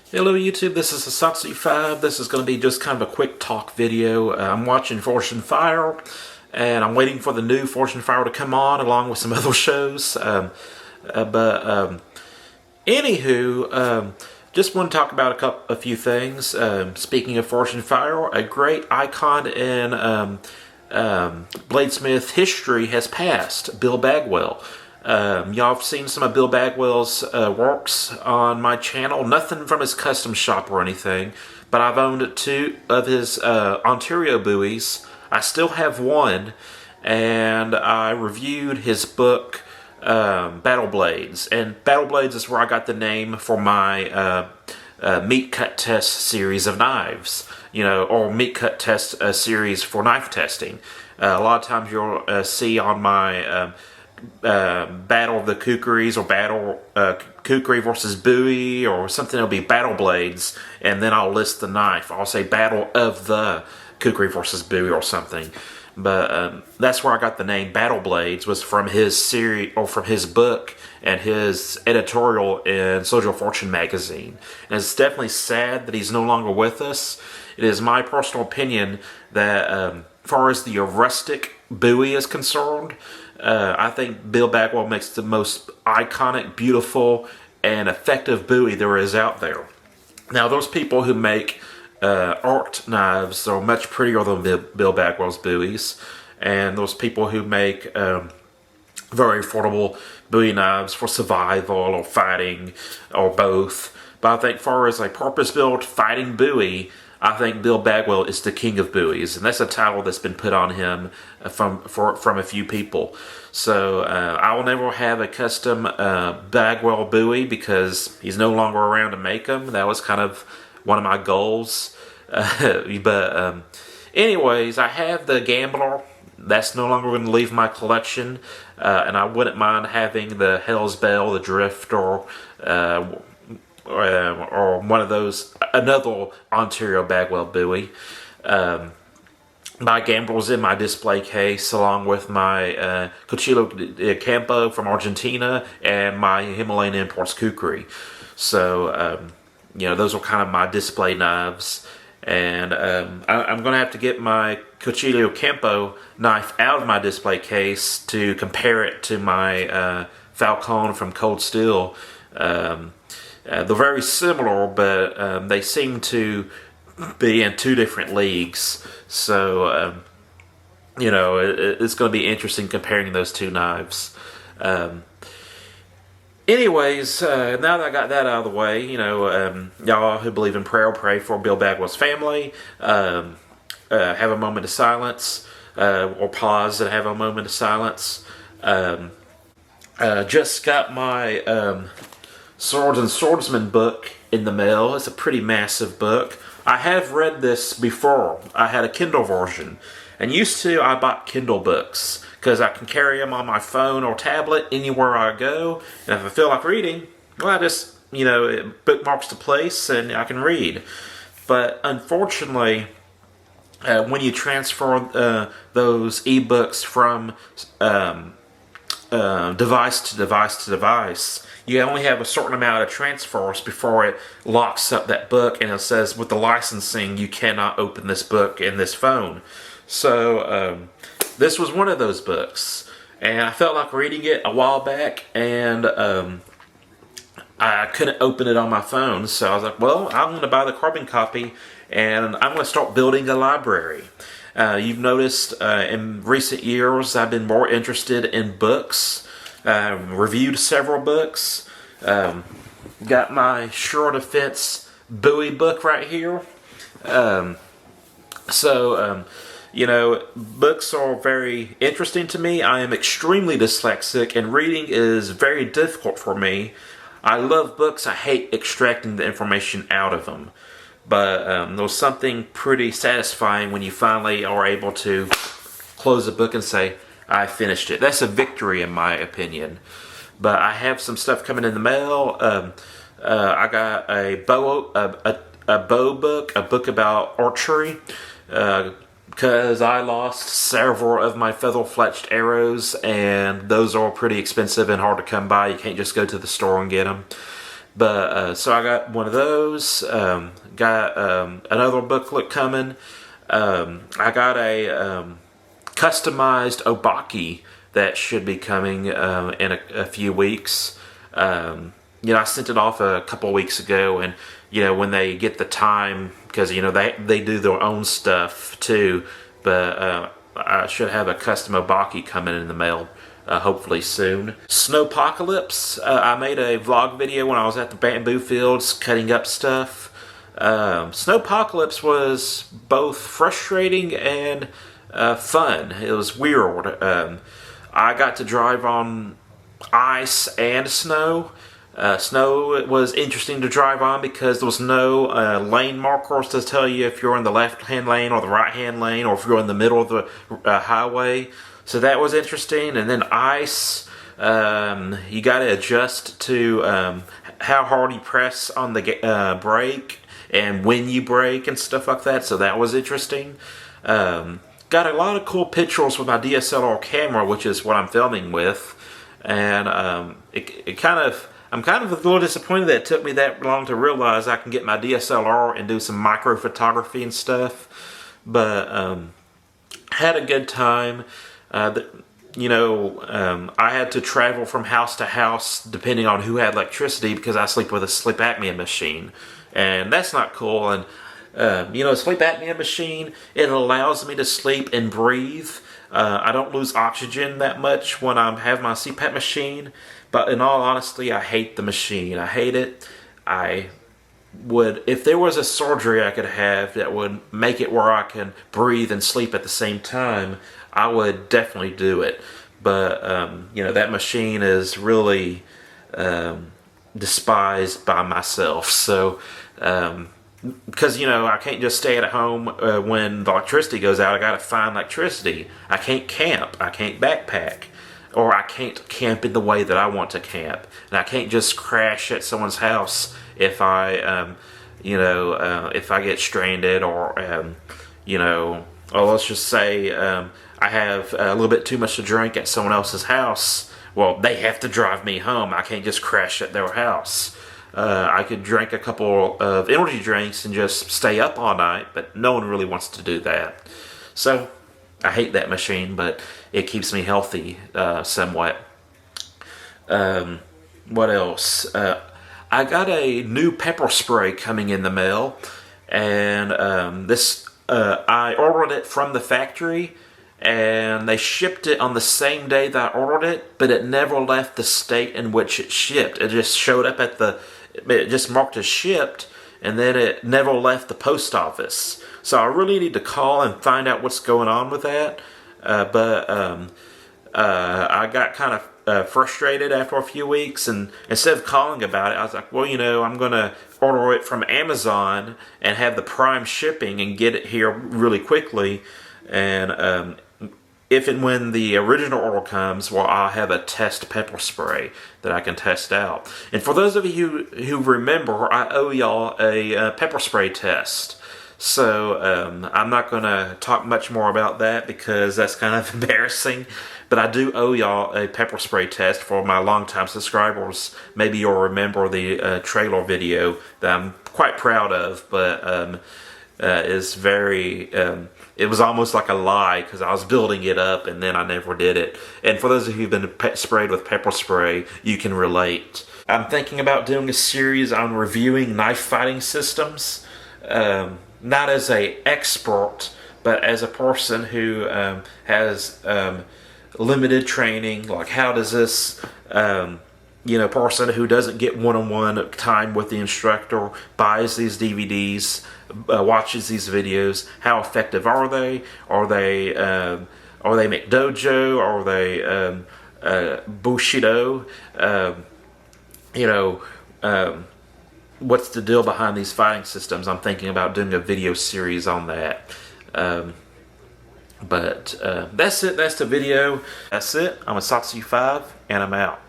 Hello YouTube, this is Asatsu5. This is going to be just kind of a quick talk video. I'm watching Fortune Fire, and I'm waiting for the new Fortune Fire to come on along with some other shows. Anywho, just want to talk about a few things. Speaking of Fortune Fire, a great icon in Bladesmith history has passed, Bill Bagwell. Y'all have seen some of Bill Bagwell's works on my channel. Nothing from his custom shop or anything, but I've owned two of his Ontario buoys. I still have one, and I reviewed his book, Battle Blades. And Battle Blades is where I got the name for my meat cut test series of knives. Or meat cut test series for knife testing. A lot of times you'll see on my Battle of the Kukris or Battle Kukri versus Bowie or something. It'll be Battle Blades, and then I'll list the knife. I'll say Battle of the Kukri versus Bowie or something. But that's where I got the name Battle Blades, was from his series or from his book and his editorial in Soldier of Fortune magazine. And it's definitely sad that he's no longer with us. It is my personal opinion that as far as the rustic buoy is concerned, I think Bill Bagwell makes the most iconic, beautiful, and effective buoy there is out there. Now, those people who make art knives are much prettier than Bill Bagwell's buoys, and those people who make very affordable buoy knives for survival or fighting or both. But I think, as far as a purpose-built fighting buoy, I think Bill Bagwell is the king of buoys, and that's a title that's been put on him from a few people. So I will never have a custom Bagwell buoy because he's no longer around to make them. That was kind of one of my goals. Anyways, I have the Gambler. That's no longer going to leave my collection, and I wouldn't mind having the Hell's Bell, the Drifter, or one of those, another Ontario Bagwell buoy. My Gambler's in my display case, along with my Cuchillo Campo from Argentina and my Himalayan Imports Kukri. So, those are kind of my display knives. And I'm going to have to get my Cuchillo Campo knife out of my display case to compare it to my Falcon from Cold Steel. They're very similar, but they seem to be in two different leagues. So, it's going to be interesting comparing those two knives. Anyways, now that I got that out of the way, y'all who believe in prayer, pray for Bill Bagwell's family. Have a moment of silence, or pause and have a moment of silence. Just got my Swords and Swordsman book in the mail. It's a pretty massive book. I have read this before. I had a Kindle version. And used to, I bought Kindle books because I can carry them on my phone or tablet anywhere I go. And if I feel like reading, well, I just, it bookmarks the place and I can read. But unfortunately, when you transfer those ebooks from device to device to device, you only have a certain amount of transfers before it locks up that book, and it says with the licensing you cannot open this book in this phone. So this was one of those books, and I felt like reading it a while back, and I couldn't open it on my phone. So I was like, well, I'm going to buy the carbon copy, and I'm going to start building a library. You've noticed in recent years I've been more interested in books. Reviewed several books. Got my Sure Defense buoy book right here. Books are very interesting to me. I am extremely dyslexic, and reading is very difficult for me. I love books. I hate extracting the information out of them. But there's something pretty satisfying when you finally are able to close a book and say, I finished it. That's a victory in my opinion. But I have some stuff coming in the mail. I got a bow book, a book about archery, because I lost several of my feather-fletched arrows, and those are pretty expensive and hard to come by. You can't just go to the store and get them. But so I got one of those. Got another booklet coming. I got a customized obaki that should be coming in a few weeks. I sent it off a couple of weeks ago, and when they get the time, because they do their own stuff too. But I should have a custom obaki coming in the mail. Hopefully soon. Snowpacalypse. I made a vlog video when I was at the bamboo fields cutting up stuff. Snowpacalypse was both frustrating and fun. It was weird. I got to drive on ice and snow. Snow was interesting to drive on because there was no lane markers to tell you if you're in the left-hand lane or the right-hand lane, or if you're in the middle of the highway. So that was interesting. And then ice, you got to adjust to how hard you press on the brake and when you brake and stuff like that. So that was interesting. Got a lot of cool pictures with my DSLR camera, which is what I'm filming with. And I'm kind of a little disappointed that it took me that long to realize I can get my DSLR and do some micro photography and stuff. But had a good time. I had to travel from house to house depending on who had electricity, because I sleep with a sleep apnea machine, and that's not cool. And sleep apnea machine, it allows me to sleep and breathe. I don't lose oxygen that much when I have my CPAP machine, but in all honesty, I hate the machine. I hate it. I would, if there was a surgery I could have that would make it where I can breathe and sleep at the same time, I would definitely do it. But that machine is really despised by myself. So because I can't just stay at home when the electricity goes out. I got to find electricity. I can't camp. I can't backpack. Or I can't camp in the way that I want to camp. And I can't just crash at someone's house if I if I get stranded, or or let's just say I have a little bit too much to drink at someone else's house. Well, they have to drive me home. I can't just crash at their house. I could drink a couple of energy drinks and just stay up all night, but no one really wants to do that. So I hate that machine, but it keeps me healthy somewhat. What else? I got a new pepper spray coming in the mail, and I ordered it from the factory, and they shipped it on the same day that I ordered it, but it never left the state in which it shipped. It just showed up it just marked as shipped, and then it never left the post office. So I really need to call and find out what's going on with that. But I got kind of frustrated after a few weeks, and instead of calling about it, I was like, well, I'm going to order it from Amazon and have the Prime shipping and get it here really quickly. And if and when the original order comes, well, I'll have a test pepper spray that I can test out. And for those of you who remember, I owe y'all a pepper spray test. So I'm not going to talk much more about that because that's kind of embarrassing. But I do owe y'all a pepper spray test for my longtime subscribers. Maybe you'll remember the trailer video that I'm quite proud of, but is very... it was almost like a lie because I was building it up and then I never did it. And for those of you who've been sprayed with pepper spray, you can relate. I'm thinking about doing a series on reviewing knife fighting systems. Not as an expert, but as a person who has limited training. Like, how does this person who doesn't get one-on-one time with the instructor, buys these DVDs, watches these videos, how effective are they? Are they McDojo? Are they Bushido? What's the deal behind these fighting systems? I'm thinking about doing a video series on that. But that's it. That's the video. That's it. I'm a Satsu 5, and I'm out.